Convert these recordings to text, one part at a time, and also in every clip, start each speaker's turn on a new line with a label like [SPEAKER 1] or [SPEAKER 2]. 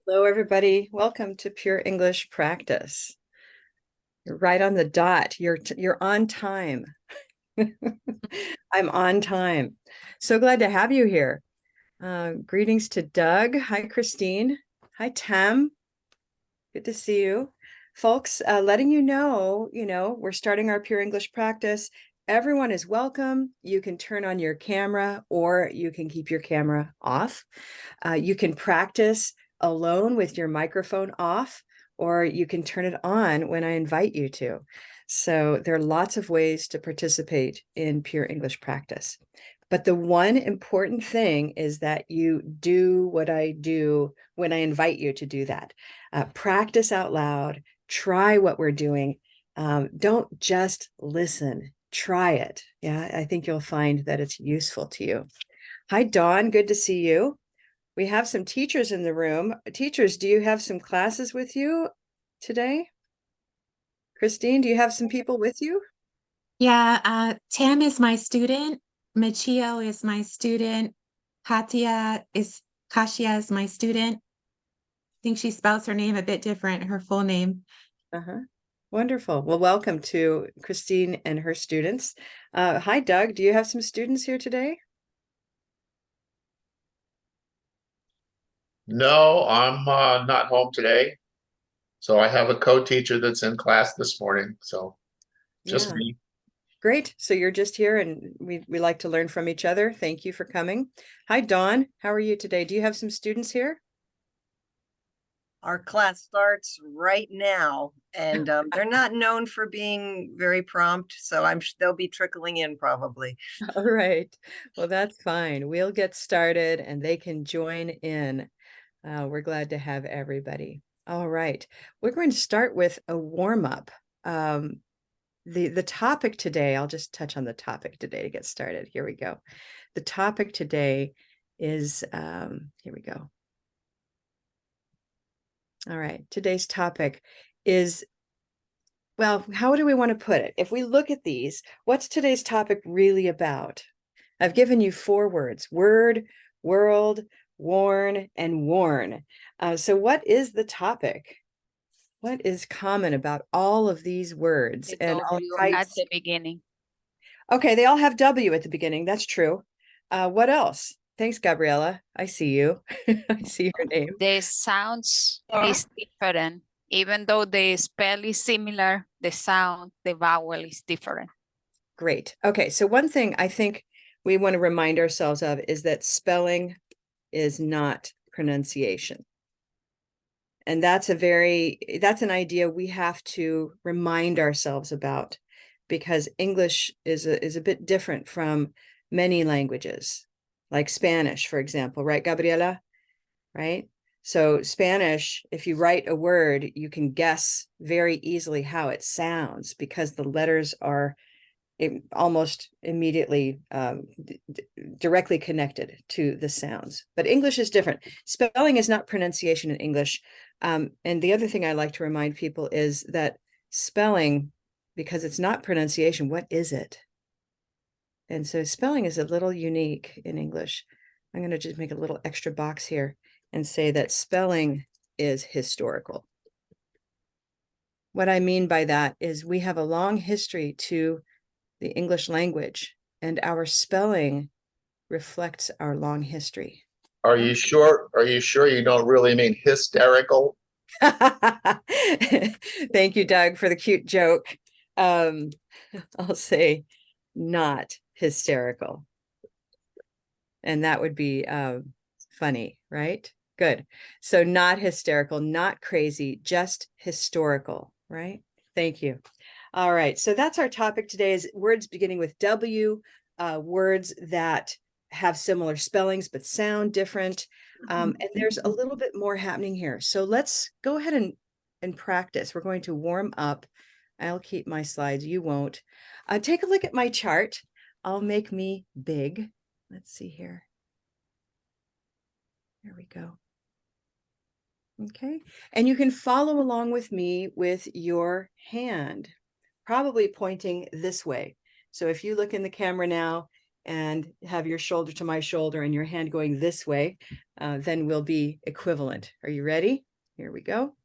[SPEAKER 1] Hello, everybody. Welcome to Pure English Practice. You're right on the dot. You're on time. I'm on time. So glad to have you here. Greetings to Doug. Hi, Christine. Hi, Tam. Good to see you. Folks, letting we're starting our Pure English Practice. Everyone is welcome. You can turn on your camera or you can keep your camera off. You can practice alone with your microphone off, or you can turn it on when I invite you to. So there are lots of ways to participate in Pure English Practice. But the one important thing is that you do what I do when I invite you to do that. Practice out loud, try what we're doing. Don't just listen, try it. Yeah, I think you'll find that it's useful to you. Hi, Dawn, good to see you. We have some teachers in the room. Teachers, do you have some classes with you today? Christine, do you have some people with you?
[SPEAKER 2] Yeah, Tam is my student. Michio is my student. Katia is my student. I think she spells her name a bit different, her full name.
[SPEAKER 1] Uh-huh. Wonderful. Well, welcome to Christine and her students. Hi, Doug. Do you have some students here today?
[SPEAKER 3] No, I'm not home today. So I have a co-teacher that's in class this morning. So just
[SPEAKER 1] Yeah,
[SPEAKER 3] me.
[SPEAKER 1] great. So you're just here and we like to learn from each other. Thank you for coming. Hi, Dawn. How are you today? Do you have some students here?
[SPEAKER 4] Our class starts right now, and they're not known for being very prompt, so they'll be trickling in probably.
[SPEAKER 1] All right. Well, that's fine. We'll get started and they can join in. We're glad to have everybody. All right. We're going to start with a warm-up. The topic today, I'll just touch on the topic today to get started. Here we go. The topic today is, here we go. All right. Today's topic is, well, how do we want to put it? If we look at these, what's today's topic really about? I've given you 4 words: word, world, worn, and worn. So what is the topic? What is common about all of these words?
[SPEAKER 5] The
[SPEAKER 1] And I'll
[SPEAKER 5] W
[SPEAKER 1] invite,
[SPEAKER 5] at the beginning.
[SPEAKER 1] okay, they all have W at the beginning. That's true. What else? Thanks, Gabriella. I see you. I see your name.
[SPEAKER 5] The sounds is different. Even though the spell is similar, the sound, the vowel is different.
[SPEAKER 1] Great. Okay, so one thing I think we want to remind ourselves of is that spelling is not pronunciation. And that's an idea we have to remind ourselves about, because English is a bit different from many languages, like Spanish, for example, right, Gabriela? Right? So Spanish, if you write a word, you can guess very easily how it sounds because the letters are almost immediately directly connected to the sounds. But English is different. Spelling is not pronunciation in English. And the other thing I like to remind people is that spelling, because it's not pronunciation, what is it? And so spelling is a little unique in English. I'm going to just make a little extra box here and say that spelling is historical. What I mean by that is we have a long history to the English language, and our spelling reflects our long history.
[SPEAKER 3] Are you sure? Are you sure you don't really mean hysterical?
[SPEAKER 1] Thank you, Doug, for the cute joke. I'll say not hysterical. And that would be funny, right? Good. So not hysterical, not crazy, just historical, right? Thank you. All right. So that's our topic today, is words beginning with W, words that have similar spellings but sound different. And there's a little bit more happening here. So let's go ahead and practice. We're going to warm up. I'll keep my slides. You won't. Take a look at my chart. I'll make me big. Let's see here. There we go. Okay. And you can follow along with me with your hand, probably pointing this way. So if you look in the camera now, and have your shoulder to my shoulder and your hand going this way, then we'll be equivalent. Are you ready? Here we go.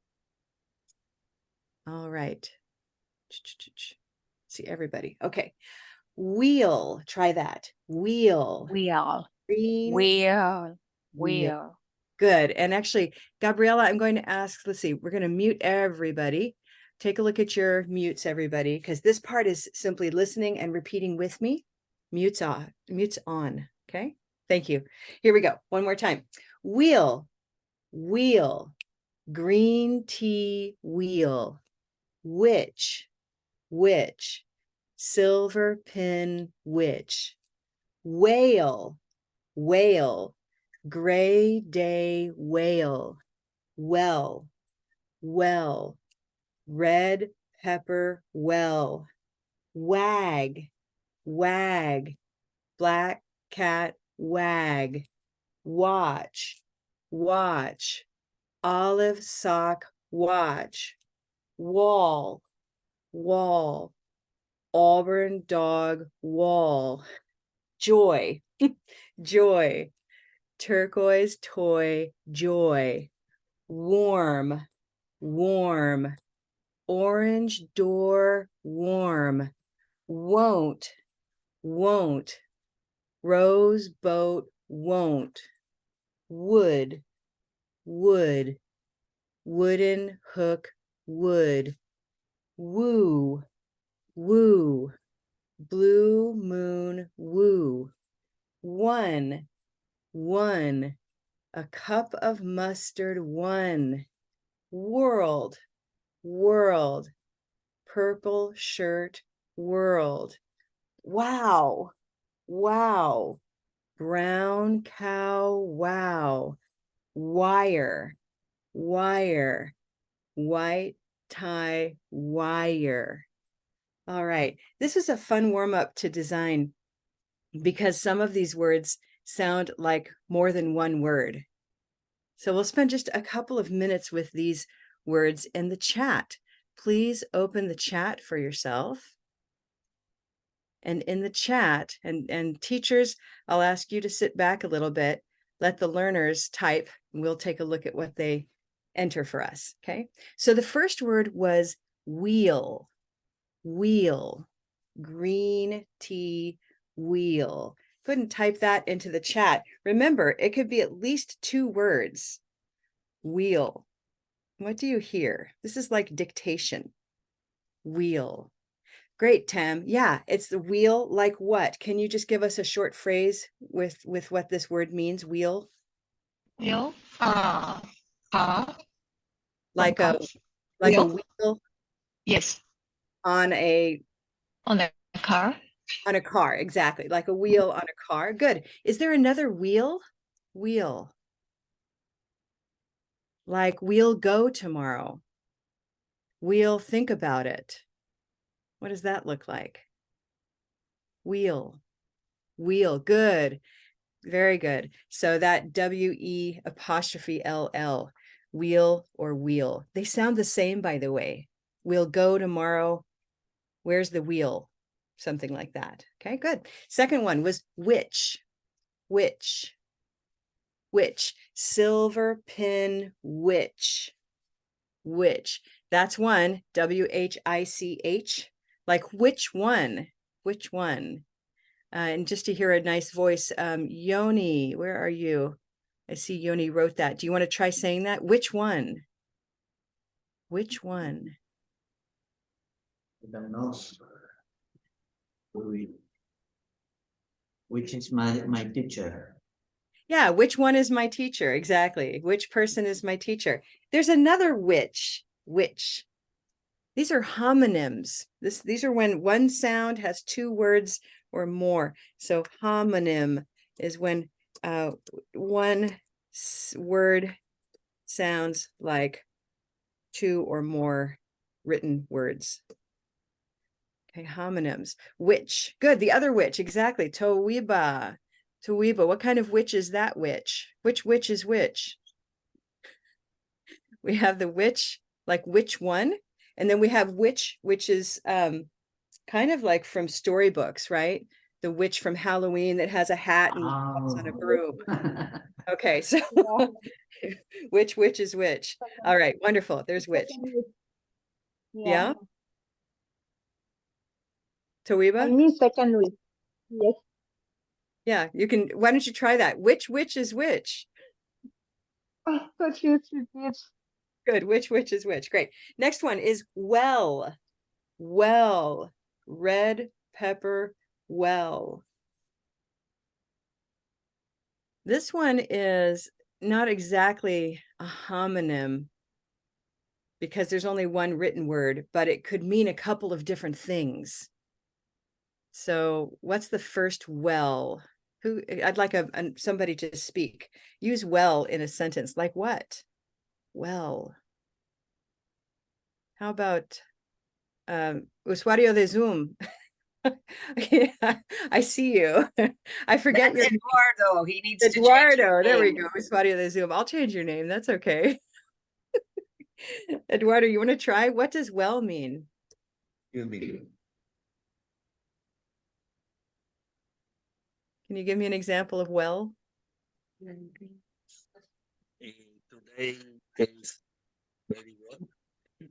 [SPEAKER 1] All right. See everybody. Okay. Wheel. Try that. Wheel.
[SPEAKER 5] Wheel.
[SPEAKER 1] Green.
[SPEAKER 5] Wheel.
[SPEAKER 1] Wheel.
[SPEAKER 5] Wheel.
[SPEAKER 1] Good. And actually, Gabriella, I'm going to ask, let's see, we're going to mute everybody. Take a look at your mutes, everybody, because this part is simply listening and repeating with me. Mutes on. Mutes on. Okay. Thank you. Here we go. One more time. Wheel. Wheel. Green tea wheel. Witch. Witch. Silver pin witch. Whale. Whale. Gray day whale. Well. Well. Red pepper well. Wag. Wag. Black cat wag. Watch. Watch. Olive sock watch. Wall. Wall. Auburn dog wall. Joy. Joy. Turquoise toy joy. Warm. Warm. Orange door warm. Won't. Won't. Rose boat won't. Wood. Wood. Wooden hook wood. Woo. Woo. Blue moon woo. One. One. A cup of mustard one. World. World. Purple shirt world. Wow. Wow. Brown cow wow. Wire. Wire. White tie wire. All right. This is a fun warm-up to design because some of these words sound like more than one word. So we'll spend just a couple of minutes with these words in the chat. Please open the chat for yourself. And in the chat, and teachers, I'll ask you to sit back a little bit, let the learners type, and we'll take a look at what they enter for us, okay? So the first word was wheel, wheel, green tea wheel. Go ahead and type that into the chat. Remember, it could be at least 2 words. Wheel. What do you hear? This is like dictation. Wheel. Great, Tam. Yeah, it's the wheel like what? Can you just give us a short phrase with what this word means, wheel?
[SPEAKER 6] Wheel, car.
[SPEAKER 1] Like a
[SPEAKER 6] Wheel.
[SPEAKER 1] wheel
[SPEAKER 6] Yes,
[SPEAKER 1] on a
[SPEAKER 6] on a car.
[SPEAKER 1] car, exactly. Like a wheel on a car. Good. Is there another wheel? Wheel. Like we'll go tomorrow. We'll think about it. What does that look like? Wheel. Wheel. Good. Very good. So that W-E''LL, wheel or wheel. They sound the same, by the way. We'll go tomorrow. Where's the wheel? Something like that. Okay, good. Second one was witch. Witch. Witch. Silver pin witch. Witch. That's one. W-H-I-C-H. Like which one? Which one? And just to hear a nice voice, Yoni, where are you? I see Yoni wrote that. Do you want to try saying that? Which one? Which one?
[SPEAKER 7] I don't know. Which is my teacher?
[SPEAKER 1] Yeah, which one is my teacher? Exactly. Which person is my teacher? There's another which. Which. These are homonyms. These are when one sound has 2 words or more. So homonym is when one word sounds like 2 or more written words. Okay, homonyms. Witch. Good. The other witch. Exactly. Towiba. Towiba. What kind of witch is that witch? Which witch is which? We have the witch, like which one? And then we have which is kind of like from storybooks, right? the witch from Halloween that has a hat and walks on a broom. Okay, so which witch is which? All right, wonderful. There's which. Yeah.
[SPEAKER 8] I
[SPEAKER 1] Toiba?
[SPEAKER 8] mean second week. Yes.
[SPEAKER 1] Yeah, you can. Why don't you try that? Which witch is which?
[SPEAKER 8] But yes, it is.
[SPEAKER 1] Good. Which witch is which? Great. Next one is well. Well. Red pepper well. This one is not exactly a homonym because there's only one written word, but it could mean a couple of different things. So what's the first well? Who I'd like somebody to speak. Use well in a sentence. Like what? Well. How about usuario de Zoom? Yeah, I see you. I forget
[SPEAKER 4] That's
[SPEAKER 1] your
[SPEAKER 4] Eduardo. He needs to change his
[SPEAKER 1] Eduardo. There we
[SPEAKER 4] name.
[SPEAKER 1] go. Usuario de Zoom. I'll change your name. That's okay. Eduardo, you want to try? What does well mean? Can you give me an example of well?
[SPEAKER 7] Today is very well.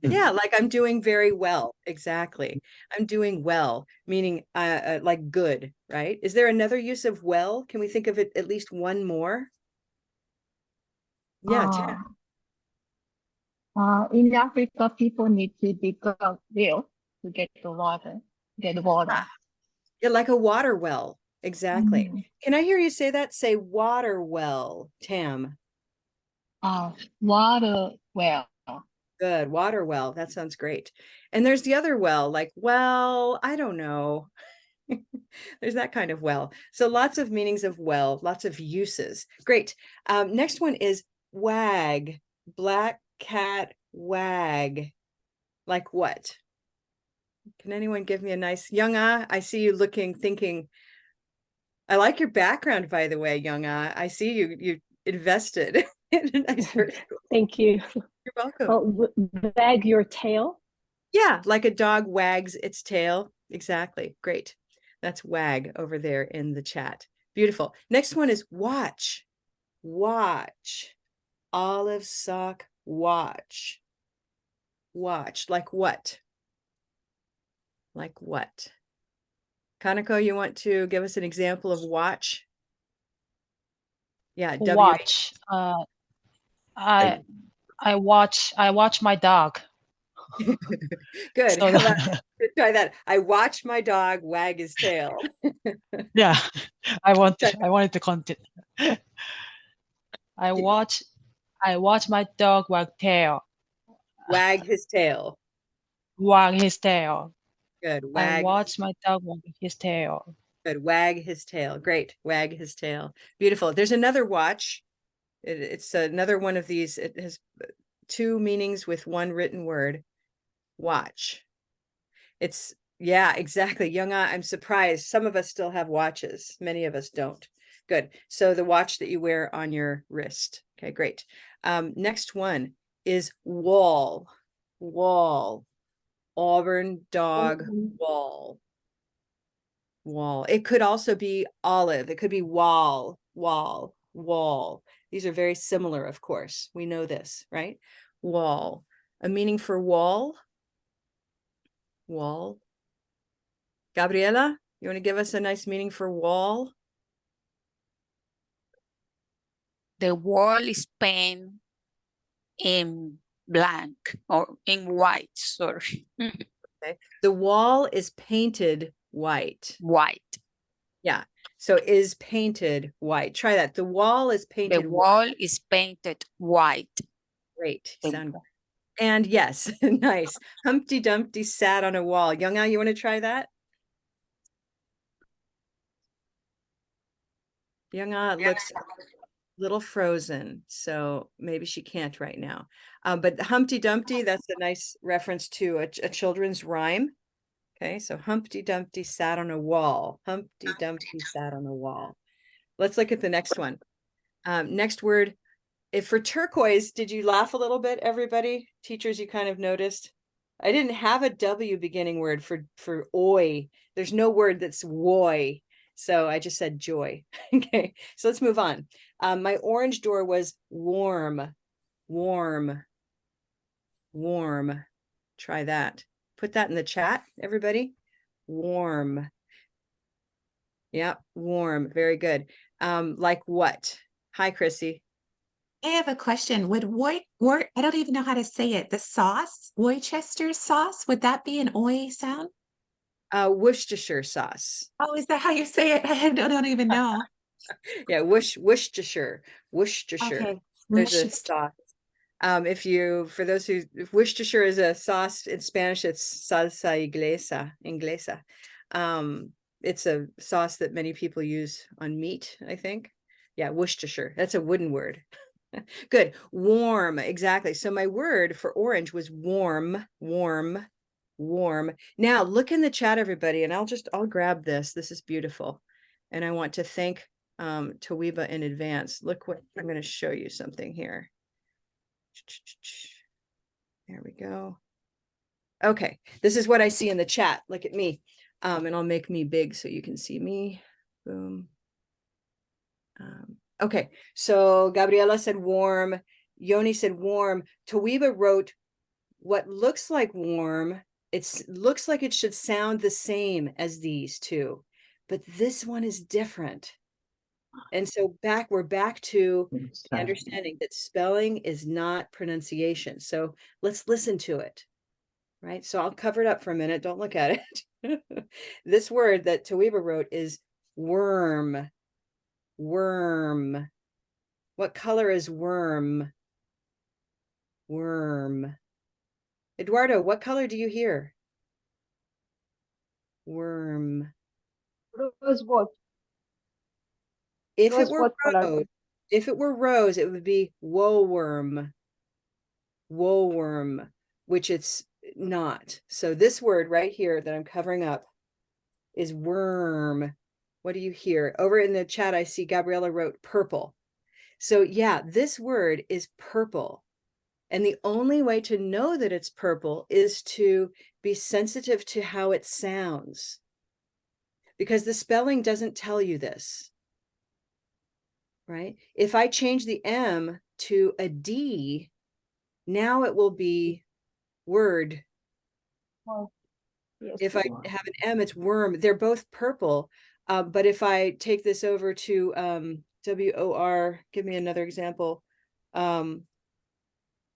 [SPEAKER 1] Yeah, like I'm doing very well. Exactly. I'm doing well, meaning like good, right? Is there another use of well? Can we think of it at least one more? Yeah, Tam.
[SPEAKER 6] In Africa, people need to dig a well to get the water.
[SPEAKER 1] Yeah, like a water well. Exactly.
[SPEAKER 6] Mhm.
[SPEAKER 1] Can I hear you say that? Say water well, Tam.
[SPEAKER 6] Water well.
[SPEAKER 1] Good. Water well. That sounds great. And there's the other well, like, well, I don't know. There's that kind of well. So lots of meanings of well, lots of uses. Great. Next one is wag. Black cat wag. Like what? Can anyone give me a nice Young Ah? I see you looking, thinking. I like your background, by the way, Young Ah. I see you invested in a nice person.
[SPEAKER 8] Thank you.
[SPEAKER 1] You're welcome.
[SPEAKER 8] Oh, wag your tail.
[SPEAKER 1] Yeah, like a dog wags its tail. Exactly. Great. That's wag over there in the chat. Beautiful. Next one is watch. Watch. Olive sock watch. Watch. Like what? Like what? Kanako, you want to give us an example of watch? Yeah,
[SPEAKER 9] Watch. I watch my dog.
[SPEAKER 1] Good.
[SPEAKER 9] So
[SPEAKER 1] How about try that? I watch my dog wag his tail.
[SPEAKER 9] yeah, I wanted to continue. I watch my dog wag
[SPEAKER 1] Wag his tail.
[SPEAKER 9] his tail.
[SPEAKER 1] Good.
[SPEAKER 9] I
[SPEAKER 1] Wag.
[SPEAKER 9] watch my dog wag his tail.
[SPEAKER 1] Good. Wag his tail. Great. Wag his tail. Beautiful. There's another watch. It's another one of these. It has two meanings with one written word. Watch. It's, yeah, exactly. Young Ah, I'm surprised. Some of us still have watches. Many of us don't. Good. So the watch that you wear on your wrist. Okay, great. Next one is wall. Wall. Auburn dog wall. Wall. It could also be olive. It could be wall, wall, wall. These are very similar, of course. We know this, right? Wall. A meaning for wall? Wall. Gabriela, you want to give us a nice meaning for wall?
[SPEAKER 5] The wall is painted in blank or in white, sorry.
[SPEAKER 1] Okay. The wall is painted white.
[SPEAKER 5] White.
[SPEAKER 1] Yeah. So is painted white. Try that. The wall is
[SPEAKER 5] The
[SPEAKER 1] painted white.
[SPEAKER 5] wall is painted white.
[SPEAKER 1] Great.
[SPEAKER 5] The
[SPEAKER 1] Sound. And yes, nice. Humpty Dumpty sat on a wall. Young Ah, you want to try that? Young Ah looks a little frozen, so maybe she can't right now. But Humpty Dumpty, that's a nice reference to a children's rhyme. Okay, so Humpty Dumpty sat on a wall. Humpty Dumpty sat on a wall. Let's look at the next one. Next word, if for turquoise, did you laugh a little bit, everybody? Teachers, you kind of noticed? I didn't have a W beginning word for oi. There's no word that's woy. So I just said joy. Okay, so let's move on. My orange door was warm, warm, warm. Try that. Put that in the chat, everybody. Warm. Yeah, warm. Very good. Like what? Hi, Chrissy.
[SPEAKER 2] I have a question. Would I don't even know how to say it. The sauce, Worcester sauce, would that be an oi sound?
[SPEAKER 1] Worcestershire sauce.
[SPEAKER 2] Oh, is that how you say it? I don't even know.
[SPEAKER 1] Yeah, Worcestershire. Worcestershire.
[SPEAKER 2] Okay.
[SPEAKER 1] There's a
[SPEAKER 2] Worcester.
[SPEAKER 1] sauce. For those who, if Worcestershire is a sauce in Spanish, it's salsa inglesa. It's a sauce that many people use on meat, I think. Yeah, Worcestershire. That's a wooden word. Good. Warm. Exactly. So my word for orange was warm, warm, warm. Now look in the chat, everybody, and I'll grab this. This is beautiful. And I want to thank Tawiba in advance. Look what I'm going to show you something here. There we go. Okay, this is what I see in the chat. Look at me. And I'll make me big so you can see me. Boom. Okay, so Gabriela said warm. Yoni said warm. Tawiba wrote what looks like warm. It looks like it should sound the same as these two, but this one is different. And so we're back to understanding that spelling is not pronunciation. So let's listen to it, right? So I'll cover it up for a minute. Don't look at it. This word that Tawiba wrote is worm. Worm. What color is worm? Worm. Eduardo, what color do you hear? Worm.
[SPEAKER 8] Rose what?
[SPEAKER 1] If it
[SPEAKER 8] Rose
[SPEAKER 1] were
[SPEAKER 8] what color?
[SPEAKER 1] rose, if it were rose, it would be woolworm. Woolworm, which it's not. So this word right here that I'm covering up is worm. What do you hear? Over in the chat, I see Gabriella wrote purple. So yeah, this word is purple. And the only way to know that it's purple is to be sensitive to how it sounds. Because the spelling doesn't tell you this. Right? If I change the M to a D, now it will be word.
[SPEAKER 8] Oh, yes.
[SPEAKER 1] If I have an M, it's worm. They're both purple. But if I take this over to WOR, give me another example.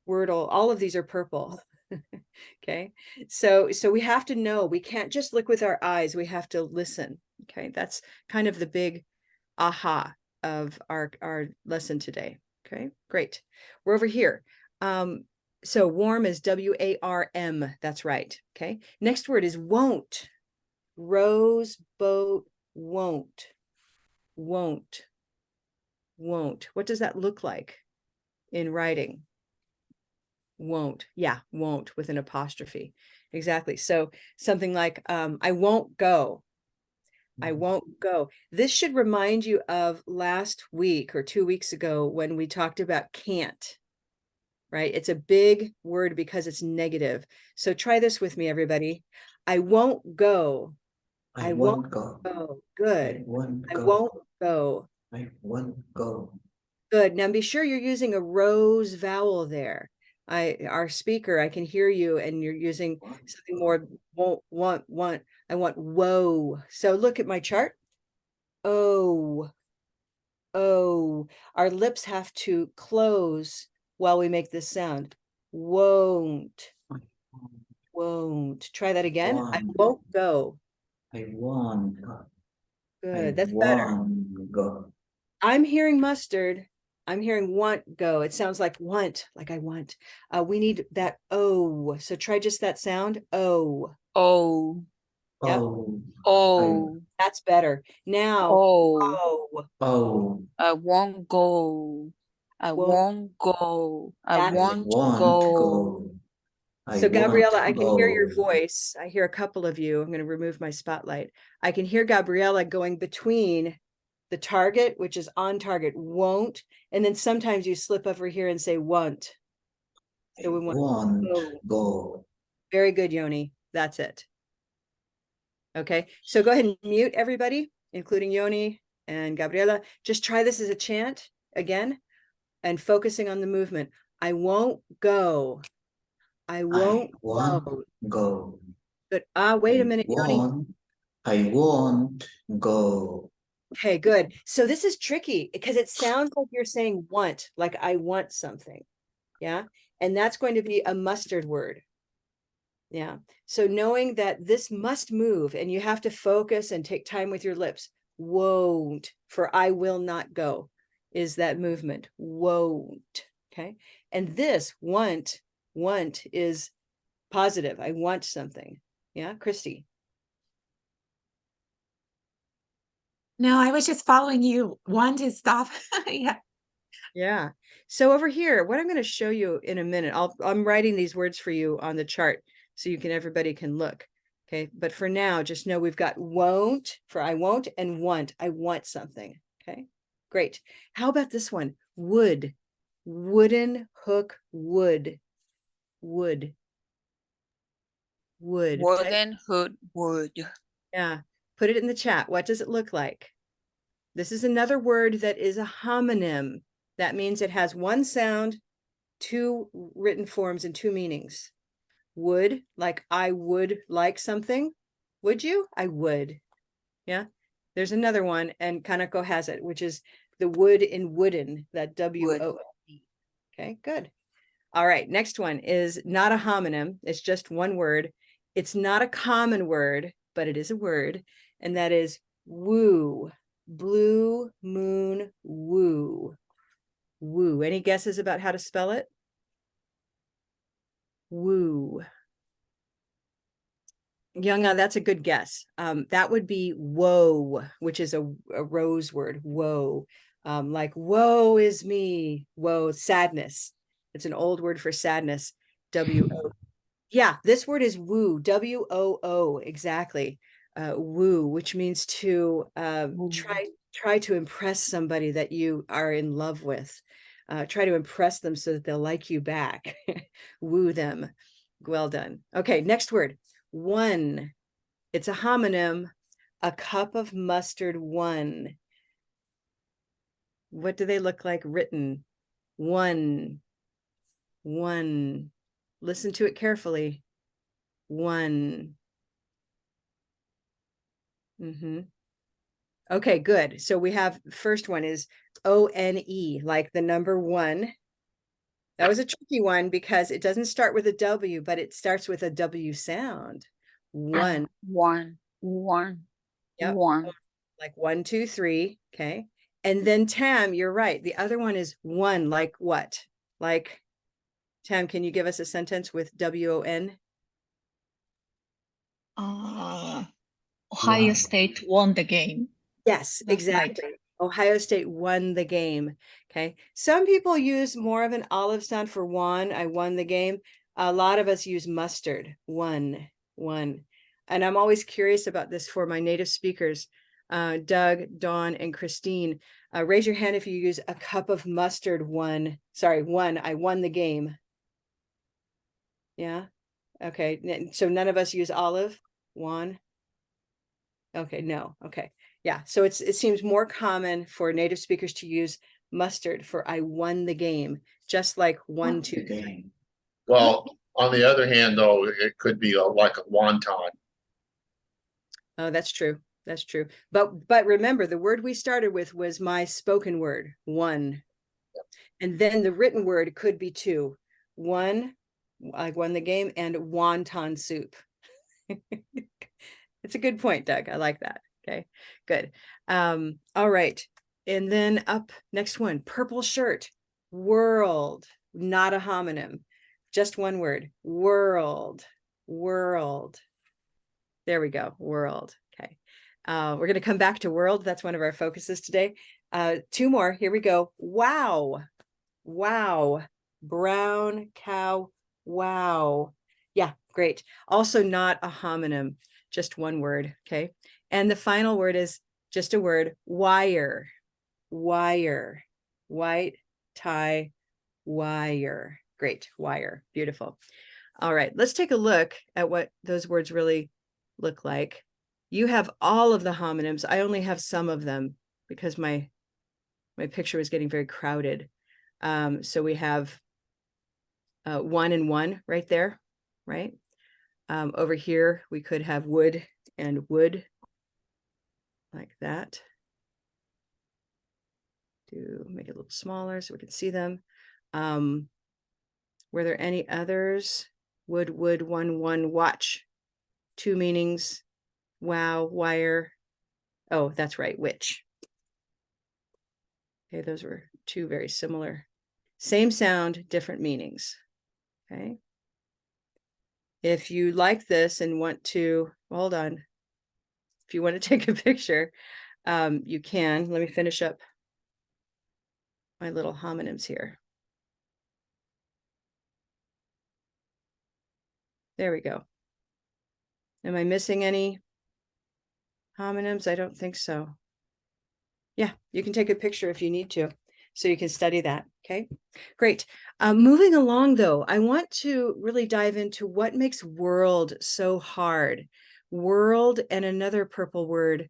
[SPEAKER 1] Wordle, all of these are purple. Okay. So we have to know, we can't just look with our eyes, we have to listen. Okay. That's kind of the big aha of our lesson today. Okay, great. We're over here. So warm is WARM. That's right. Okay. Next word is won't. Rose, boat, won't. Won't. Won't. What does that look like in writing? Won't. Yeah, won't with an apostrophe. Exactly. So something like I won't go. I won't go. This should remind you of last week or 2 weeks ago when we talked about can't, right? It's a big word because it's negative. So try this with me, everybody. I won't go. I won't go. Good. I won't go.
[SPEAKER 10] I won't go.
[SPEAKER 1] Good. Now be sure you're using a rose vowel there. Our speaker, I can hear you and you're using something more want. I want whoa. So look at my chart. Oh. Our lips have to close while we make this sound. Won't. Try that again. I won't go.
[SPEAKER 10] I won't go.
[SPEAKER 1] Good. That's better.
[SPEAKER 10] Go.
[SPEAKER 1] I'm hearing mustard. I'm hearing want go. It sounds like want, like I want. We need that O. So try just that sound. O.
[SPEAKER 5] Oh,
[SPEAKER 1] Yep.
[SPEAKER 5] oh,
[SPEAKER 1] That's better. Now,
[SPEAKER 5] I won't go. I won't go. I
[SPEAKER 1] That's
[SPEAKER 5] want to go.
[SPEAKER 1] So Gabriella, I can hear your voice. I hear a couple of you. I'm going to remove my spotlight. I can hear Gabriella going between the target, which is on target, won't, and then sometimes you slip over here and say won't. So we want
[SPEAKER 10] go.
[SPEAKER 1] Very good, Yoni. That's it. Okay, so go ahead and mute everybody. including Yoni and Gabriela. Just try this as a chant again and focusing on the movement. I won't go. I won't
[SPEAKER 10] won't
[SPEAKER 1] go.
[SPEAKER 10] go.
[SPEAKER 1] Good. Wait a minute, Yoni.
[SPEAKER 10] I won't go.
[SPEAKER 1] Okay, good. So this is tricky because it sounds like you're saying want, like I want something. Yeah. And that's going to be a mustard word. Yeah. So knowing that this must move and you have to focus and take time with your lips. Won't, for I will not go, is that movement. Won't. Okay. And this want is positive. I want something. Yeah, Christy.
[SPEAKER 2] No, I was just following you. Want to stop. Yeah.
[SPEAKER 1] Yeah. So over here, what I'm going to show you in a minute, I'm writing these words for you on the chart so everybody can look. Okay. But for now, just know we've got won't for I won't and want. I want something. Okay. Great. How about this one? Would. Wooden hook wood. Wood. Wood.
[SPEAKER 5] Wooden hood wood.
[SPEAKER 1] Yeah. Put it in the chat. What does it look like? This is another word that is a homonym. That means it has one sound, two written forms, and two meanings. Would, like I would like something. Would you? I would. Yeah. There's another one, and Kanako has it, which is the wood in wooden, that W-O-D. Okay, good. All right, next one is not a homonym. It's just one word. It's not a common word, but it is a word, and that is woo. Blue moon woo. Woo. Any guesses about how to spell it? Woo. Younga, that's a good guess. That would be woe, which is a rose word. Woe. Like woe is me. Woe, sadness. It's an old word for sadness. W-O. Yeah, this word is woo. W-O-O. Exactly. Woo, which means to try to impress somebody that you are in love with. Try to impress them so that they'll like you back. Woo them. Well done. Okay, next word. One. It's a homonym. A cup of mustard, one. What do they look like written? One. One. Listen to it carefully. One. Okay, good. So we have, first one is O-N-E, like the number one. That was a tricky one because it doesn't start with a W, but it starts with a W sound. One.
[SPEAKER 5] One.
[SPEAKER 1] Yep.
[SPEAKER 5] One.
[SPEAKER 1] Like 1, 2, 3. Okay. And then Tam, you're right. The other one is one, like what? Like, Tam, can you give us a sentence with W-O-N?
[SPEAKER 6] Ohio State won the game.
[SPEAKER 1] Yes,
[SPEAKER 6] That's right.
[SPEAKER 1] exactly. Ohio State won the game. Okay. Some people use more of an olive sound for won. I won the game. A lot of us use mustard. Won. And I'm always curious about this for my native speakers, Doug, Dawn, and Christine. Raise your hand if you use a cup of mustard. Won. I won the game. Yeah. Okay. So none of us use olive. Won. Okay. No. Okay. Yeah. So it seems more common for native speakers to use mustard for I won the game, just like 1, 2, 3.
[SPEAKER 3] Well, on the other hand, though, it could be like a wonton.
[SPEAKER 1] Oh, that's true. That's true. But remember, the word we started with was my spoken word, one. And then the written word could be two. One, I won the game, and wonton soup. It's a good point, Doug. I like that. Okay, good. All right. And then up next one, purple shirt, world, not a homonym, just one word, world. There we go, world. Okay. We're going to come back to world. That's one of our focuses today. Two more. Here we go. Wow. Brown cow. Wow. Yeah, great. Also not a homonym, just one word. Okay. And the final word is just a word, wire. White tie wire. Great. Wire. Beautiful. All right. Let's take a look at what those words really look like. You have all of the homonyms. I only have some of them because my picture was getting very crowded. So we have one and one right there, right? Over here, we could have wood and wood, like that. To make it a little smaller so we can see them. Were there any others? Wood, one, watch. Two meanings. Wow, wire. Oh, that's right, which. Okay, those were two very similar. Same sound, different meanings. Okay. If you like this and want to, hold on. If you want to take a picture, you can. Let me finish up my little homonyms here. There we go. Am I missing any homonyms? I don't think so. Yeah, you can take a picture if you need to, so you can study that. Okay, great. Moving along though, I want to really dive into what makes world so hard. World and another purple word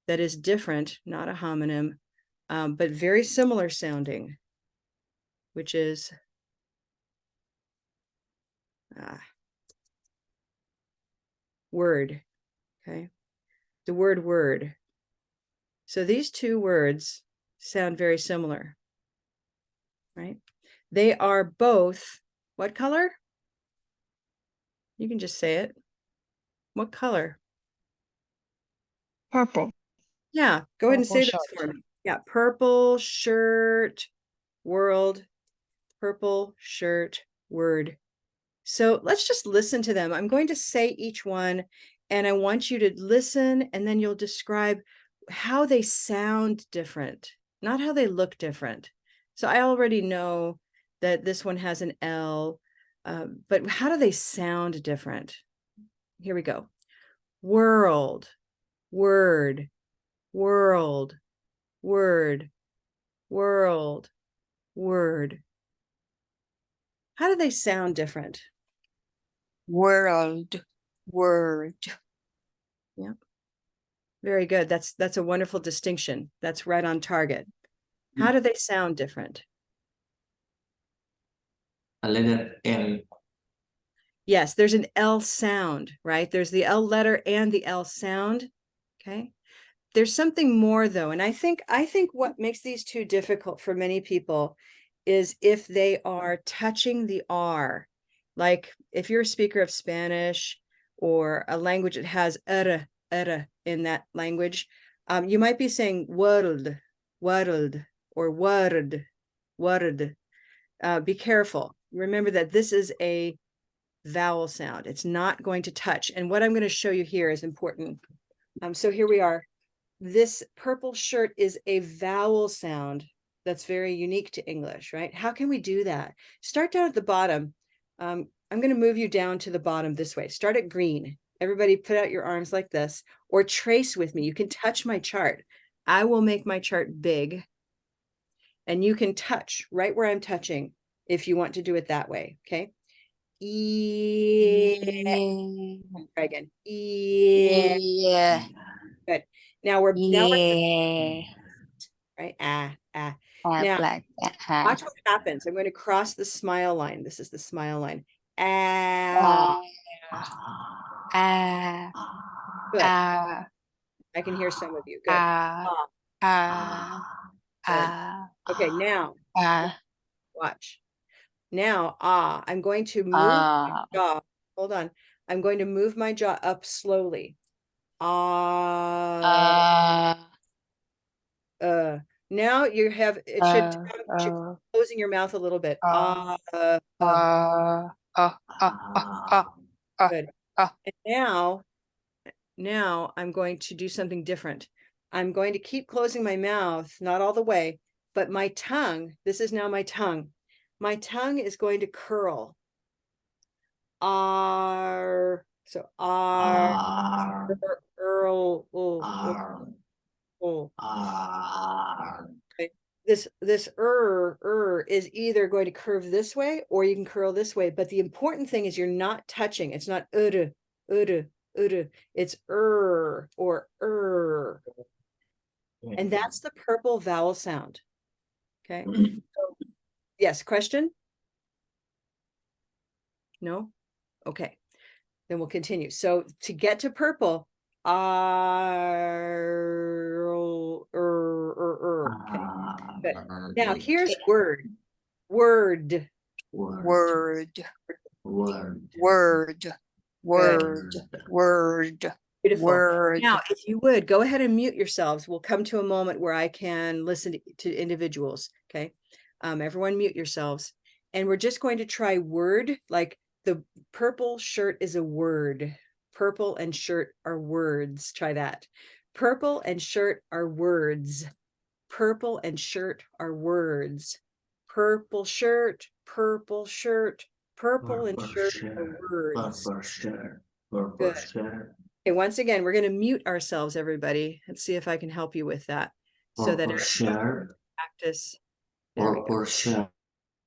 [SPEAKER 1] that is different, not a homonym, but very similar sounding, which is word. Okay, the word word. So these two words sound very similar, right? They are both what color? You can just say it. What color?
[SPEAKER 6] Purple.
[SPEAKER 1] Yeah, go ahead and
[SPEAKER 9] Purple
[SPEAKER 1] say this
[SPEAKER 9] shirt.
[SPEAKER 1] for me. Yeah, purple shirt, world, purple shirt, word. So let's just listen to them. I'm going to say each one, and I want you to listen, and then you'll describe how they sound different, not how they look different. So I already know that this one has an L, but how do they sound different? Here we go. World, word, world, word, world, word. How do they sound different?
[SPEAKER 5] World, word.
[SPEAKER 1] Yeah. Very good. That's a wonderful distinction. That's right on target. How do they sound different?
[SPEAKER 10] A letter L.
[SPEAKER 1] Yes, there's an L sound, right? There's the L letter and the L sound. Okay. There's something more though, and I think what makes these two difficult for many people is if they are touching the R. Like if you're a speaker of Spanish or a language that has r in that language, you might be saying world, world, or word, word. Be careful. Remember that this is a vowel sound. It's not going to touch. And what I'm going to show you here is important. So here we are. This purple shirt is a vowel sound that's very unique to English, right? How can we do that? Start down at the bottom. I'm going to move you down to the bottom this way. Start at green. Everybody put out your arms like this, or trace with me. You can touch my chart. I will make my chart big, and you can touch right where I'm touching if you want to do it that way, okay? Try again.
[SPEAKER 5] Yeah.
[SPEAKER 1] Good. Now we're
[SPEAKER 5] Yeah.
[SPEAKER 1] right. Now
[SPEAKER 5] Like that.
[SPEAKER 1] watch what happens. I'm going to cross the smile line. This is the smile line. Good. I can hear some of you. Good. Okay, now watch. Now, I'm going to move my jaw. Hold on. I'm going to move my jaw up slowly. Now you have, it should closing your mouth a little bit. Good. And now I'm going to do something different. I'm going to keep closing my mouth, not all the way, but my tongue, this is now my tongue. My tongue is going to curl. R, so R, Earl, okay. This is either going to curve this way or you can curl this way, but the important thing is you're not touching. It's not It's or and that's the purple vowel sound. Okay. So, yes, question? No? Okay. Then we'll continue. So to get to purple, okay. Good. Now here's word. Word.
[SPEAKER 5] Word,
[SPEAKER 10] Word.
[SPEAKER 5] word, word, word,
[SPEAKER 1] Beautiful.
[SPEAKER 5] word.
[SPEAKER 1] Now, if you would, go ahead and mute yourselves. We'll come to a moment where I can listen to individuals, okay? Everyone mute yourselves. And we're just going to try word, like the purple shirt is a word. Purple and shirt are words. Try that. Purple and shirt are words. Purple and shirt are words. Purple shirt, purple shirt, purple and shirt are words.
[SPEAKER 10] Purple shirt. Purple
[SPEAKER 1] Good.
[SPEAKER 10] shirt.
[SPEAKER 1] Okay, once again, we're going to mute ourselves, everybody. Let's see if I can help you with that. So that
[SPEAKER 10] Purple shirt.
[SPEAKER 1] practice. There we go.
[SPEAKER 10] Purple shirt.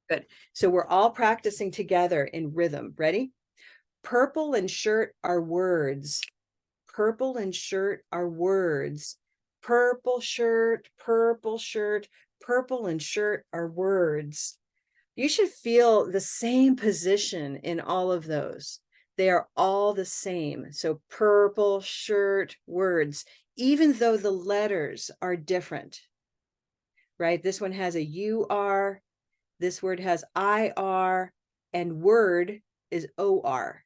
[SPEAKER 1] Good. So we're all practicing together in rhythm. Ready? Purple and shirt are words. Purple and shirt are words. Purple shirt, purple shirt, purple and shirt are words. You should feel the same position in all of those. They are all the same. So purple shirt, words, even though the letters are different, right? This one has a UR, this word has IR, and word is OR.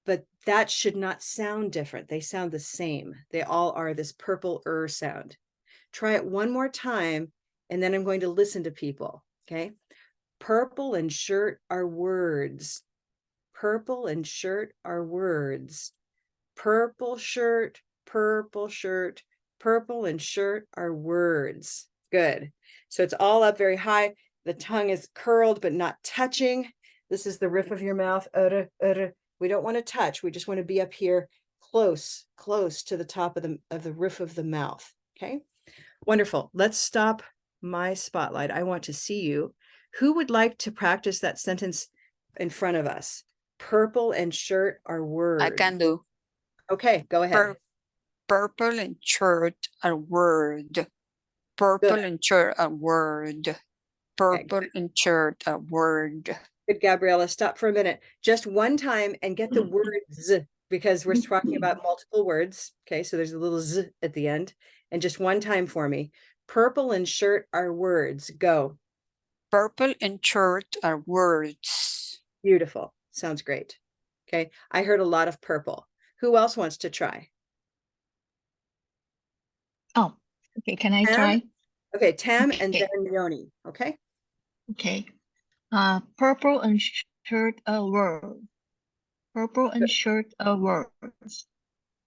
[SPEAKER 1] But that should not sound different. They sound the same. They all are this purple sound. Try it one more time, and then I'm going to listen to people, okay? Purple and shirt are words. Purple and shirt are words. Purple shirt, purple shirt, purple and shirt are words. Good. So it's all up very high. The tongue is curled but not touching. This is the roof of your mouth. We don't want to touch. We just want to be up here close to the top of the roof of the mouth. Okay. Wonderful. Let's stop my spotlight. I want to see you. Who would like to practice that sentence in front of us? Purple and shirt are words.
[SPEAKER 5] I can do.
[SPEAKER 1] Okay, go ahead.
[SPEAKER 5] Purple and shirt are word. Purple and shirt are word. Purple and shirt are word.
[SPEAKER 1] Good, Gabriella. Stop for a minute. Just one time and get the words, because we're talking about multiple words. Okay, so there's a little z at the end. And just one time for me. Purple and shirt are words. Go.
[SPEAKER 5] Purple and shirt are words.
[SPEAKER 1] Beautiful. Sounds great. Okay, I heard a lot of purple. Who else wants to try?
[SPEAKER 6] Oh, okay. Can I
[SPEAKER 1] Tam?
[SPEAKER 6] try?
[SPEAKER 1] Okay, Tam and
[SPEAKER 6] Okay.
[SPEAKER 1] then Yoni. Okay.
[SPEAKER 6] Okay. Purple and shirt are words. Purple and shirt are words.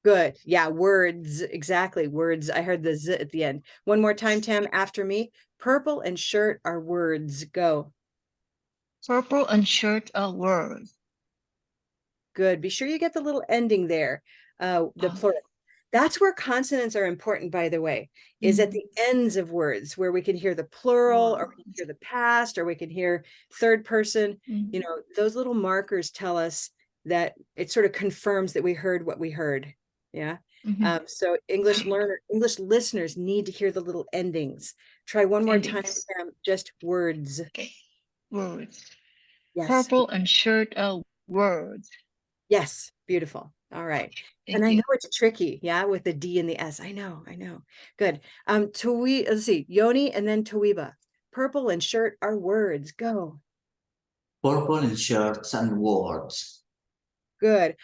[SPEAKER 1] Good. Yeah, words. Exactly. Words. I heard the z at the end. One more time, Tam, after me. Purple and shirt are words. Go.
[SPEAKER 6] Purple and shirt are words.
[SPEAKER 1] Good. Be sure you get the little ending there, the plural. That's where consonants are important, by the way, is at the ends of words where we can hear the plural or we can hear the past or we can hear third person. You know, those little markers tell us that it sort of confirms that we heard what we heard. Yeah. So English listeners need to hear the little endings. Try one more time, Sam, just words.
[SPEAKER 6] Okay. Words.
[SPEAKER 1] Yes.
[SPEAKER 6] Purple and shirt are words.
[SPEAKER 1] Yes, beautiful. All right. And I know it's tricky, yeah, with the D and the S. I know. Good. Let's see, Yoni and then Tawiba. Purple and shirt are words. Go.
[SPEAKER 10] Purple and shirts and words.
[SPEAKER 1] Good.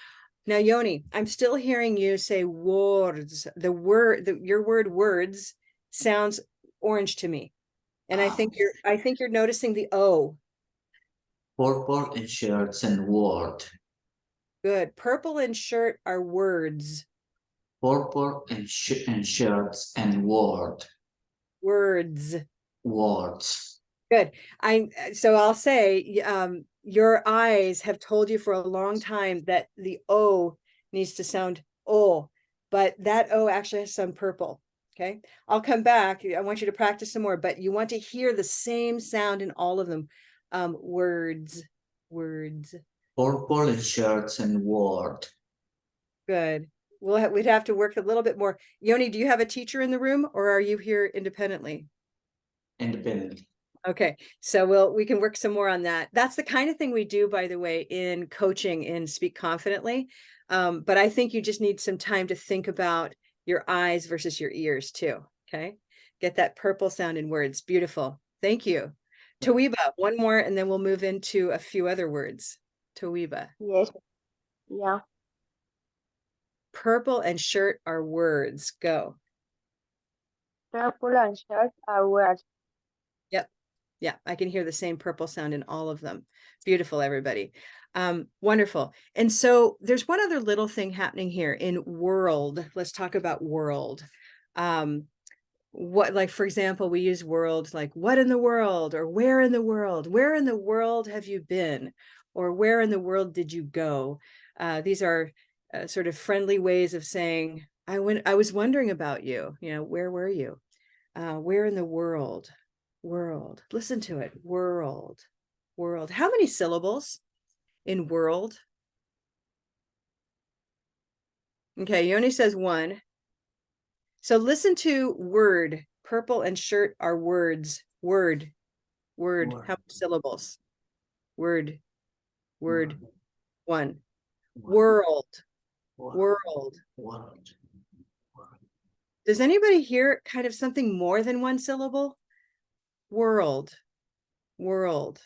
[SPEAKER 1] Now, Yoni, I'm still hearing you say words. The word, your word words sounds orange to me. And I think you're noticing the O.
[SPEAKER 10] Purple and shirts and word.
[SPEAKER 1] Good. Purple and shirt are words.
[SPEAKER 10] Purple and shirts and word.
[SPEAKER 1] Words.
[SPEAKER 10] Words.
[SPEAKER 1] Good. So I'll say, your eyes have told you for a long time that the O needs to sound O, but that O actually has to sound purple. Okay. I'll come back. I want you to practice some more, but you want to hear the same sound in all of them. Words.
[SPEAKER 10] Purple and shirts and word.
[SPEAKER 1] Good. We'd have to work a little bit more. Yoni, do you have a teacher in the room or are you here independently?
[SPEAKER 10] Independent.
[SPEAKER 1] Okay, so we can work some more on that. That's the kind of thing we do, by the way, in coaching in Speak Confidently. But I think you just need some time to think about your eyes versus your ears too. Okay, get that purple sound in words. Beautiful. Thank you. Tawiba, one more, and then we'll move into a few other words. Tawiba.
[SPEAKER 8] Yes. Yeah.
[SPEAKER 1] Purple and shirt are words. Go.
[SPEAKER 8] Purple and shirt are words.
[SPEAKER 1] Yep. Yeah, I can hear the same purple sound in all of them. Beautiful, everybody. Wonderful. And so there's one other little thing happening here in world. Let's talk about world. What, like, for example, we use world like what in the world or where in the world? Where in the world have you been? Or where in the world did you go? These are sort of friendly ways of saying, I was wondering about you. You know, where were you? Where in the world? World. Listen to it. World. World. How many syllables in world? Okay, Yoni says one. So listen to word. Purple and shirt are words. Word. Word.
[SPEAKER 10] Word.
[SPEAKER 1] How many syllables? Word. Word. One.
[SPEAKER 10] Word.
[SPEAKER 1] World.
[SPEAKER 10] Word.
[SPEAKER 1] World.
[SPEAKER 10] Word. Word.
[SPEAKER 1] Does anybody hear kind of something more than one syllable? World. World.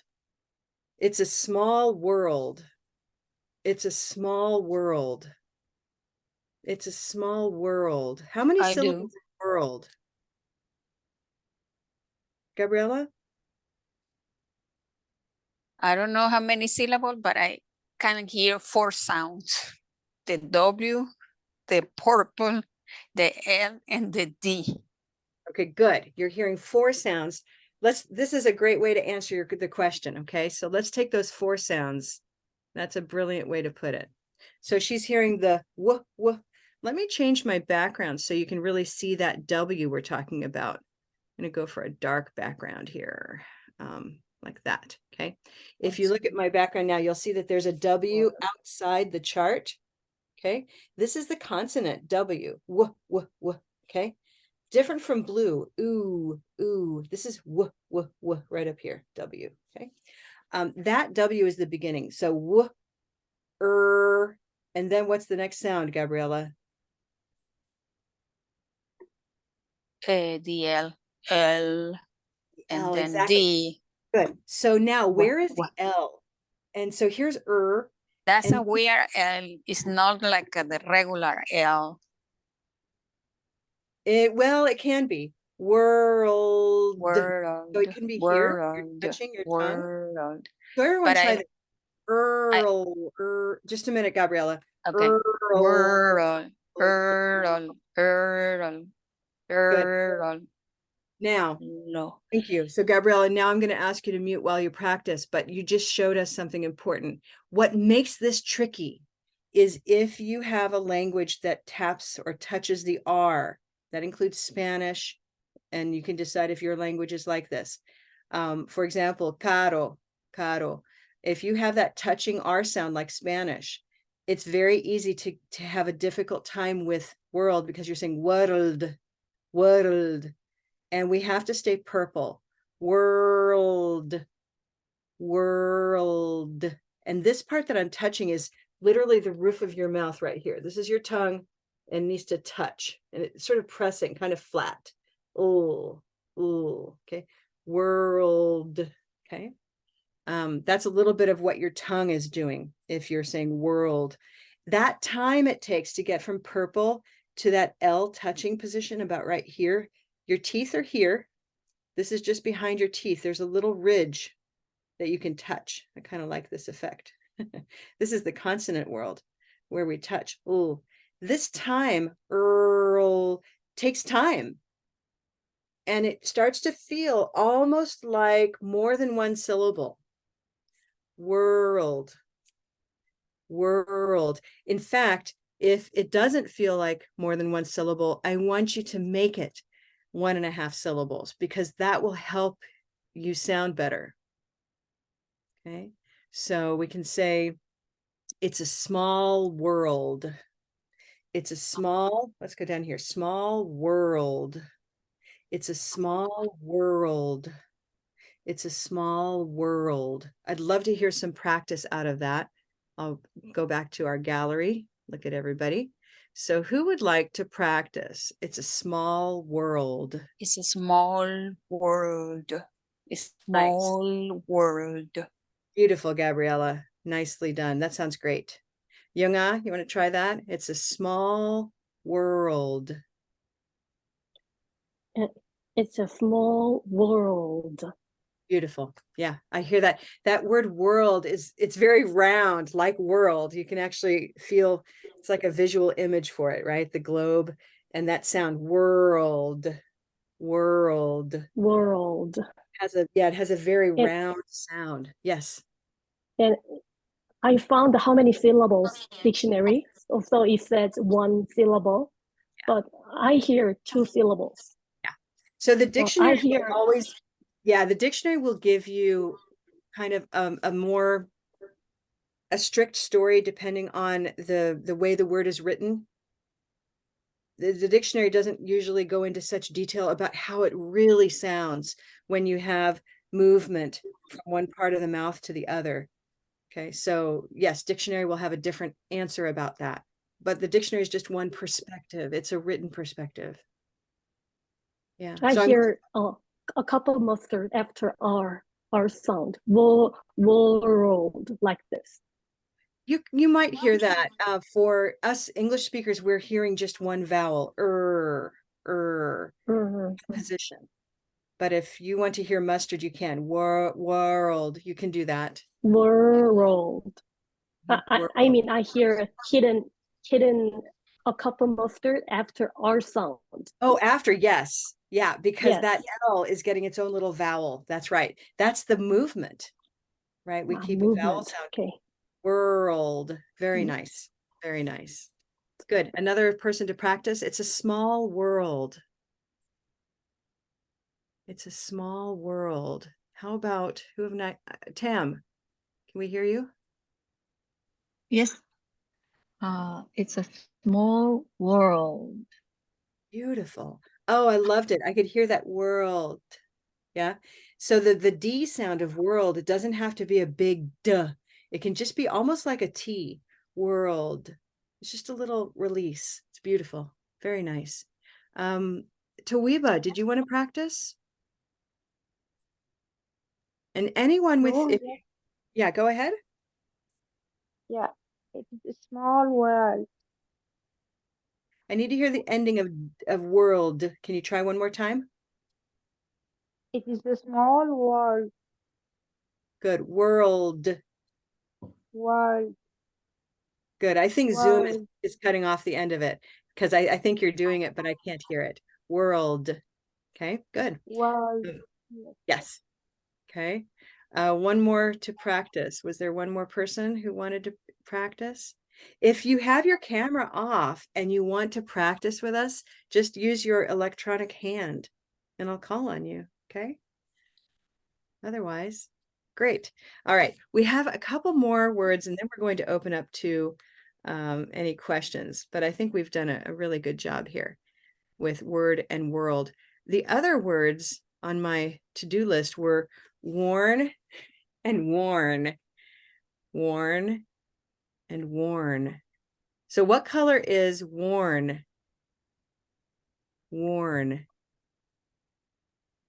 [SPEAKER 1] It's a small world. It's a small world. It's a small world. How many
[SPEAKER 5] I do.
[SPEAKER 1] syllables in world? Gabriella?
[SPEAKER 5] I don't know how many syllables, but I can hear 4 sounds. The W, the purple, the L, and the D.
[SPEAKER 1] Okay, good. You're hearing 4 sounds. This is a great way to answer the question. Okay, so let's take those 4 sounds. That's a brilliant way to put it. So she's hearing the w, w. Let me change my background so you can really see that W we're talking about. I'm going to go for a dark background here, like that. Okay. If you look at my background now, you'll see that there's a W outside the chart. Okay. This is the consonant W. W, w, w. Okay. Different from blue. Ooh, ooh. This is w, w, w right up here. W. Okay. That W is the beginning. So w, and then what's the next sound, Gabriella?
[SPEAKER 5] The L, L, and
[SPEAKER 1] L,
[SPEAKER 5] then
[SPEAKER 1] exactly.
[SPEAKER 5] D.
[SPEAKER 1] Good. So now where is the
[SPEAKER 5] What?
[SPEAKER 1] L? And so here's
[SPEAKER 5] That's
[SPEAKER 1] and
[SPEAKER 5] a weird L. It's not like the regular L.
[SPEAKER 1] well, it can be world. So it can be here. You're
[SPEAKER 5] World,
[SPEAKER 1] touching your tongue.
[SPEAKER 5] world.
[SPEAKER 1] So everyone
[SPEAKER 5] But
[SPEAKER 1] try
[SPEAKER 5] I,
[SPEAKER 1] this. Just a minute, Gabriella.
[SPEAKER 5] okay. World,
[SPEAKER 1] Good. Now,
[SPEAKER 5] No.
[SPEAKER 1] thank you. So Gabriella, now I'm going to ask you to mute while you practice, but you just showed us something important. What makes this tricky is if you have a language that taps or touches the R, that includes Spanish, and you can decide if your language is like this. For example, caro, caro. If you have that touching R sound like Spanish, it's very easy to have a difficult time with world because you're saying world, world. And we have to stay purple. World, world. And this part that I'm touching is literally the roof of your mouth right here. This is your tongue and needs to touch. And it's sort of pressing, kind of flat. Oh, ooh, okay. World, okay. That's a little bit of what your tongue is doing if you're saying world. That time it takes to get from purple to that L touching position about right here. Your teeth are here. This is just behind your teeth. There's a little ridge that you can touch. I kind of like this effect. This is the consonant world where we touch. Oh, this time, takes time. And it starts to feel almost like more than one syllable. World, world. In fact, if it doesn't feel like more than one syllable, I want you to make it 1.5 syllables because that will help you sound better. Okay, so we can say it's a small world. It's a small, let's go down here, small world. It's a small world. It's a small world. I'd love to hear some practice out of that. I'll go back to our gallery, look at everybody. So who would like to practice? It's a small world.
[SPEAKER 5] It's a small world. It's a small world.
[SPEAKER 1] Beautiful, Gabriella. Nicely done. That sounds great. Younga, you want to try that? It's a small world.
[SPEAKER 6] It's a small world.
[SPEAKER 1] Beautiful. Yeah, I hear that. That word world it's very round, like world. You can actually feel it's like a visual image for it, right? The globe and that sound world, world.
[SPEAKER 6] World.
[SPEAKER 1] It has a very
[SPEAKER 6] It-
[SPEAKER 1] round sound. Yes.
[SPEAKER 6] And I found how many syllables dictionary. Also, it says one syllable, but I hear two syllables.
[SPEAKER 1] So the
[SPEAKER 6] I
[SPEAKER 1] dictionary
[SPEAKER 6] hear
[SPEAKER 1] will always, the dictionary will give you kind of a strict story depending on the way the word is written. The dictionary doesn't usually go into such detail about how it really sounds when you have movement from one part of the mouth to the other. Okay, so yes, dictionary will have a different answer about that, but the dictionary is just one perspective. It's a written perspective. Yeah.
[SPEAKER 6] I
[SPEAKER 1] So
[SPEAKER 6] hear a couple mustard after R sound. World like this.
[SPEAKER 1] you might hear that. For us English speakers, we're hearing just one vowel, position. But if you want to hear mustard, you can. World, you can do that.
[SPEAKER 6] World.
[SPEAKER 1] World.
[SPEAKER 6] I mean, I hear hidden a couple mustard after R sound.
[SPEAKER 1] Oh, after, yes. Yeah, because
[SPEAKER 6] Yes.
[SPEAKER 1] that L is getting its own little vowel. That's right. That's the movement, right? We keep a vowel
[SPEAKER 6] Movement.
[SPEAKER 1] sound.
[SPEAKER 6] Okay.
[SPEAKER 1] World. Very
[SPEAKER 6] Mm.
[SPEAKER 1] nice. Very nice. Good. Another person to practice. It's a small world. It's a small world. How about who have not? Tam, can we hear you?
[SPEAKER 9] Yes. It's a small world.
[SPEAKER 1] Beautiful. Oh, I loved it. I could hear that world. Yeah. So the D sound of world, it doesn't have to be a big duh. It can just be almost like a T. World. It's just a little release. It's beautiful. Very nice. Tawiba, did you want to practice? And anyone with,
[SPEAKER 8] Oh,
[SPEAKER 1] yeah, go ahead.
[SPEAKER 8] yeah. It is a small world.
[SPEAKER 1] I need to hear the ending of world. Can you try one more time?
[SPEAKER 8] It is a small world.
[SPEAKER 1] Good. World.
[SPEAKER 8] World.
[SPEAKER 1] Good. I think Zoom
[SPEAKER 8] World.
[SPEAKER 1] is cutting off the end of it because I think you're doing it, but I can't hear it. World. Okay, good.
[SPEAKER 8] World.
[SPEAKER 1] Yes. Okay. One more to practice. Was there one more person who wanted to practice? If you have your camera off and you want to practice with us, just use your electronic hand and I'll call on you. Okay. Otherwise, great. All right. We have a couple more words and then we're going to open up to any questions, but I think we've done a really good job here with word and world. The other words on my to-do list were worn and worn, worn and worn. So what color is worn? Worn.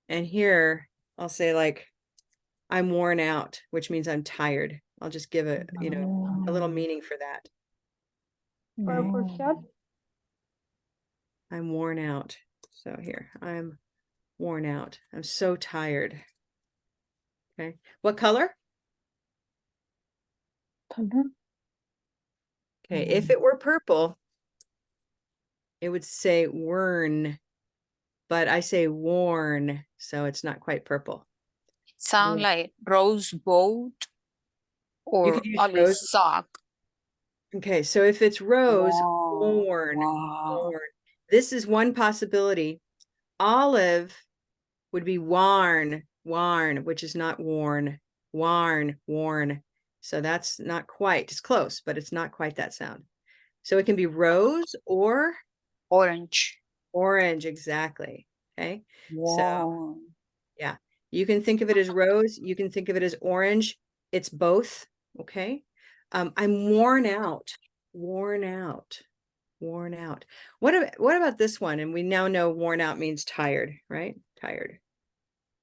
[SPEAKER 1] And here I'll say like, I'm worn out, which means I'm tired. I'll just give a little meaning for that.
[SPEAKER 8] Purple shirt.
[SPEAKER 1] I'm worn out. So here, I'm worn out. I'm so tired. Okay. What color? Okay. If it were purple, it would say worn, but I say worn, so it's not quite purple.
[SPEAKER 5] Sound like rose boat
[SPEAKER 1] You
[SPEAKER 5] or
[SPEAKER 1] could use
[SPEAKER 5] olive
[SPEAKER 1] rose.
[SPEAKER 5] sock.
[SPEAKER 1] Okay, so if it's rose,
[SPEAKER 5] Wow.
[SPEAKER 1] worn,
[SPEAKER 5] Wow.
[SPEAKER 1] worn. This is one possibility. Olive would be warn, which is not worn, worn. So that's not quite, it's close, but it's not quite that sound. So it can be rose or
[SPEAKER 5] Orange.
[SPEAKER 1] orange, exactly. Okay.
[SPEAKER 5] Wow.
[SPEAKER 1] Yeah, you can think of it as rose, you can think of it as orange. It's both. Okay. I'm worn out, worn out, worn out. What about this one? And we now know worn out means tired, right? Tired.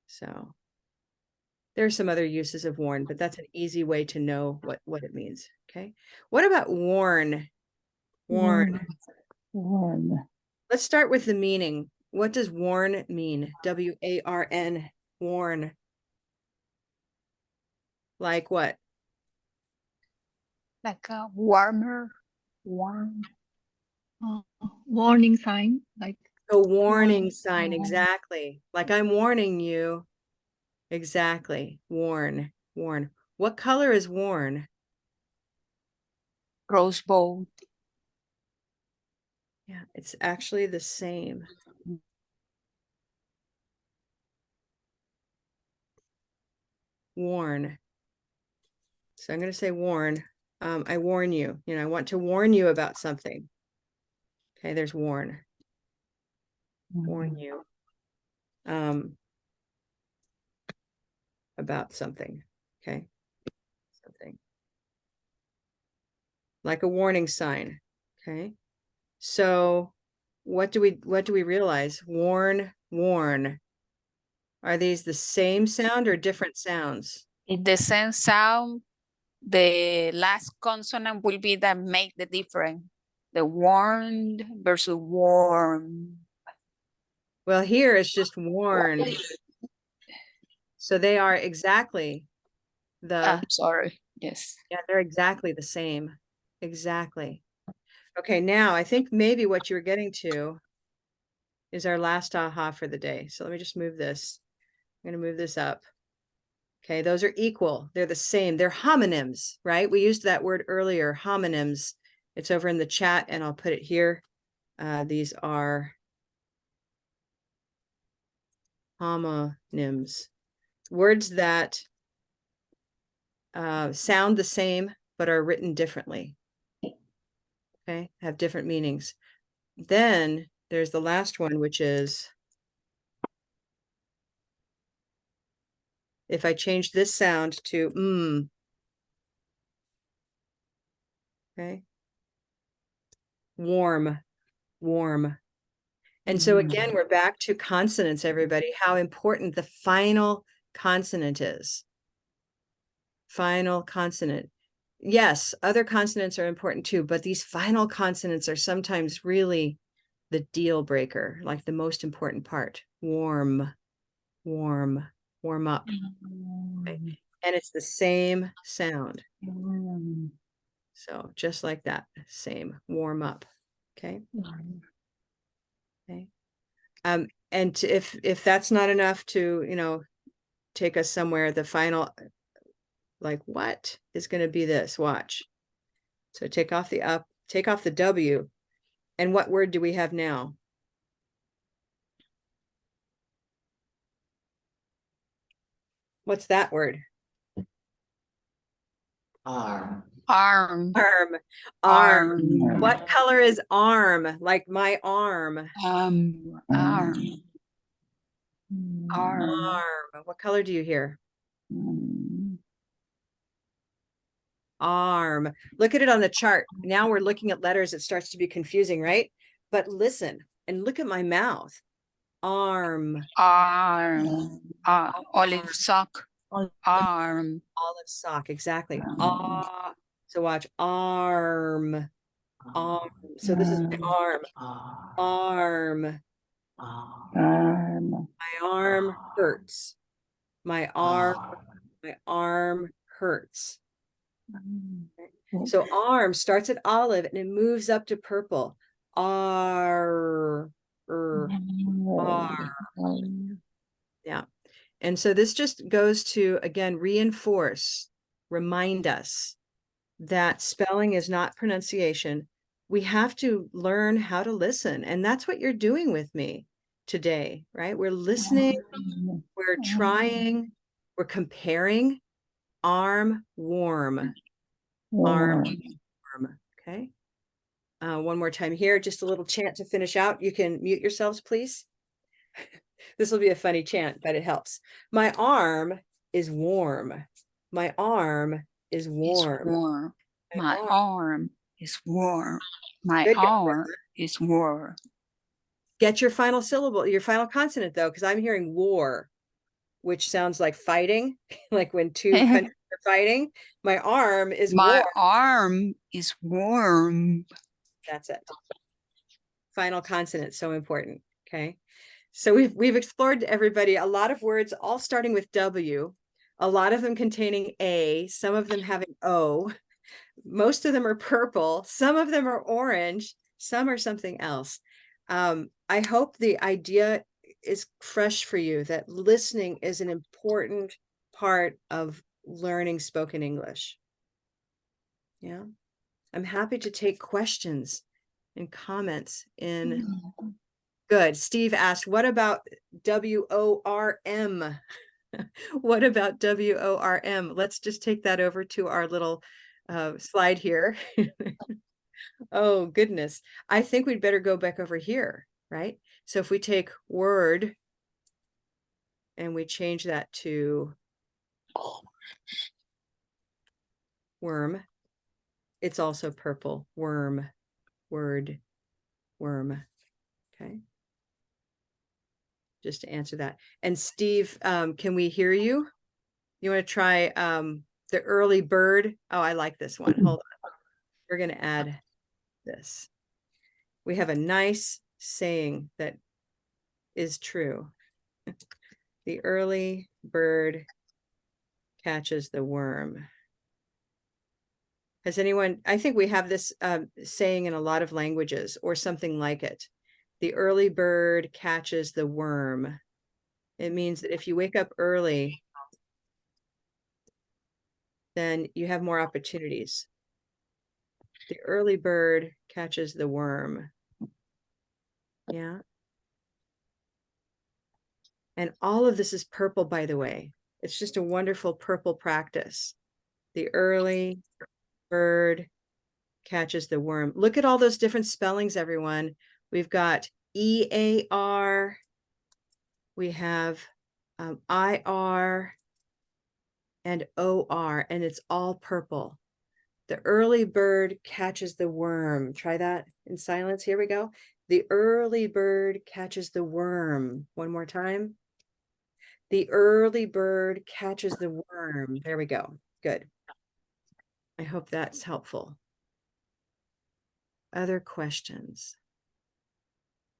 [SPEAKER 1] So there's some other uses of worn, but that's an easy way to know what it means. Okay. What about worn? Worn.
[SPEAKER 9] Worn.
[SPEAKER 1] Let's start with the meaning. What does worn mean? W-A-R-N, worn. Like what?
[SPEAKER 5] Like a warmer, warm.
[SPEAKER 11] Warning sign, like
[SPEAKER 1] A warning sign,
[SPEAKER 11] warn.
[SPEAKER 1] exactly. Like I'm warning you. Exactly. Worn, worn. What color is worn?
[SPEAKER 5] Rose bold.
[SPEAKER 1] Yeah, it's actually the same. Warn. So I'm going to say warn. I warn you. You know, I want to warn you about something. Okay, there's warn. Warn you. About something. Okay. Something. Like a warning sign. Okay. So what do we realize? Warn, warn. Are these the same sound or different sounds?
[SPEAKER 5] In the same sound, the last consonant will be that make the difference. The warned versus warm.
[SPEAKER 1] Well, here it's just warned. So they are exactly the,
[SPEAKER 5] Sorry. Yes.
[SPEAKER 1] yeah, they're exactly the same. Exactly. Okay, now I think maybe what you're getting to is our last aha for the day. So let me just move this. I'm going to move this up. Okay, those are equal. They're the same. They're homonyms, right? We used that word earlier, homonyms. It's over in the chat and I'll put it here. These are homonyms, words that sound the same but are written differently. Okay, have different meanings. Then there's the last one, which is if I change this sound to okay, warm, warm. And so again, we're back to consonants, everybody, how important the final consonant is. Final consonant. Yes, other consonants are important too, but these final consonants are sometimes really the deal breaker, like the most important part. Warm, warm, warm up. Okay. And it's the same sound. So just like that, same, warm up. Okay. Okay. And if that's not enough to, you know, take us somewhere, the final, like what is going to be this? Watch. So take off the up, take off the W. And what word do we have now? What's that word?
[SPEAKER 10] Arm.
[SPEAKER 5] Arm.
[SPEAKER 1] Arm. Arm. What color is arm? Like my arm.
[SPEAKER 5] Arm. Arm.
[SPEAKER 1] Arm. What color do you hear? Arm. Look at it on the chart. Now we're looking at letters. It starts to be confusing, right? But listen and look at my mouth. Arm.
[SPEAKER 5] Arm. Olive sock. Arm.
[SPEAKER 1] Olive sock. Exactly. Ah. So watch. Arm. Arm. So this is my arm. Arm. My arm hurts. My arm hurts. So arm starts at olive and it moves up to purple. R. Yeah. And so this just goes to, again, reinforce, remind us that spelling is not pronunciation. We have to learn how to listen. And that's what you're doing with me today, right? We're listening, we're trying, we're comparing. Arm, warm. Arm, warm. Okay. One more time here, just a little chant to finish out. You can mute yourselves, please. This will be a funny chant, but it helps. My arm is warm. My arm is warm.
[SPEAKER 5] Warm. My arm is warm. My
[SPEAKER 1] Good job,
[SPEAKER 5] arm is warm.
[SPEAKER 1] Get your final syllable, your final consonant though, because I'm hearing war, which sounds like fighting, like when two countries are fighting. My arm is
[SPEAKER 5] My
[SPEAKER 1] warm.
[SPEAKER 5] arm is warm.
[SPEAKER 1] That's it. Final consonant, so important. Okay. So we've explored, everybody, a lot of words, all starting with W, a lot of them containing A, some of them having O, most of them are purple, some of them are orange, some are something else. I hope the idea is fresh for you, that listening is an important part of learning spoken English. Yeah. I'm happy to take questions and comments in. Good. Steve asked, what about WORM? What about WORM? Let's just take that over to our little slide here. Oh, goodness. I think we'd better go back over here, right? So if we take word and we change that to worm, it's also purple. Worm, word, worm. Okay. Just to answer that. And Steve, can we hear you? You want to try the early bird? Oh, I like this one. Hold on. We're going to add this. We have a nice saying that is true. The early bird catches the worm. Has anyone, I think we have this saying in a lot of languages or something like it. The early bird catches the worm. It means that if you wake up early, then you have more opportunities. The early bird catches the worm. Yeah. And all of this is purple, by the way. It's just a wonderful purple practice. The early bird catches the worm. Look at all those different spellings, everyone. We've got EAR. We have IR and OR, and it's all purple. The early bird catches the worm. Try that in silence. Here we go. The early bird catches the worm. One more time. The early bird catches the worm. There we go. Good. I hope that's helpful. Other questions?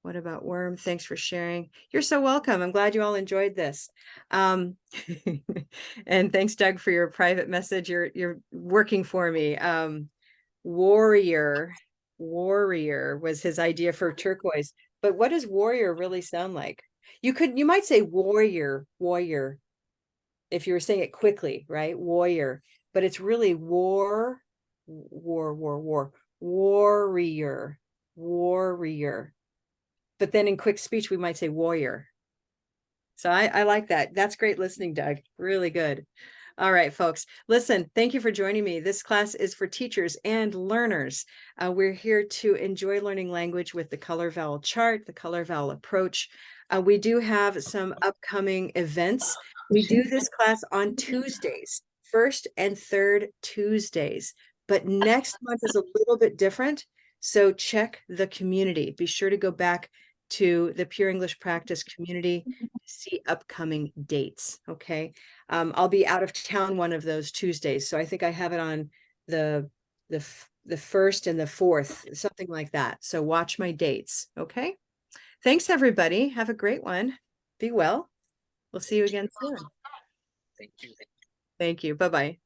[SPEAKER 1] What about worm? Thanks for sharing. You're so welcome. I'm glad you all enjoyed this. And thanks, Doug, for your private message. You're working for me. Warrior was his idea for turquoise. But what does warrior really sound like? You might say warrior, if you were saying it quickly, right? Warrior, but it's really warrior. But then in quick speech, we might say warrior. So I like that. That's great listening, Doug. Really good. All right, folks, listen, thank you for joining me. This class is for teachers and learners. We're here to enjoy learning language with the Color Vowel chart, the Color Vowel approach. We do have some upcoming events. We do this class on Tuesdays, first and third Tuesdays, but next month is a little bit different. So check the community. Be sure to go back to the Pure English Practice community to see upcoming dates. Okay. I'll be out of town one of those Tuesdays. So I think I have it on the 1st and the 4th, something like that. So watch my dates. Okay. Thanks, everybody. Have a great one. Be well. We'll see you again soon.
[SPEAKER 7] Thank you.
[SPEAKER 1] Thank you. Bye-bye.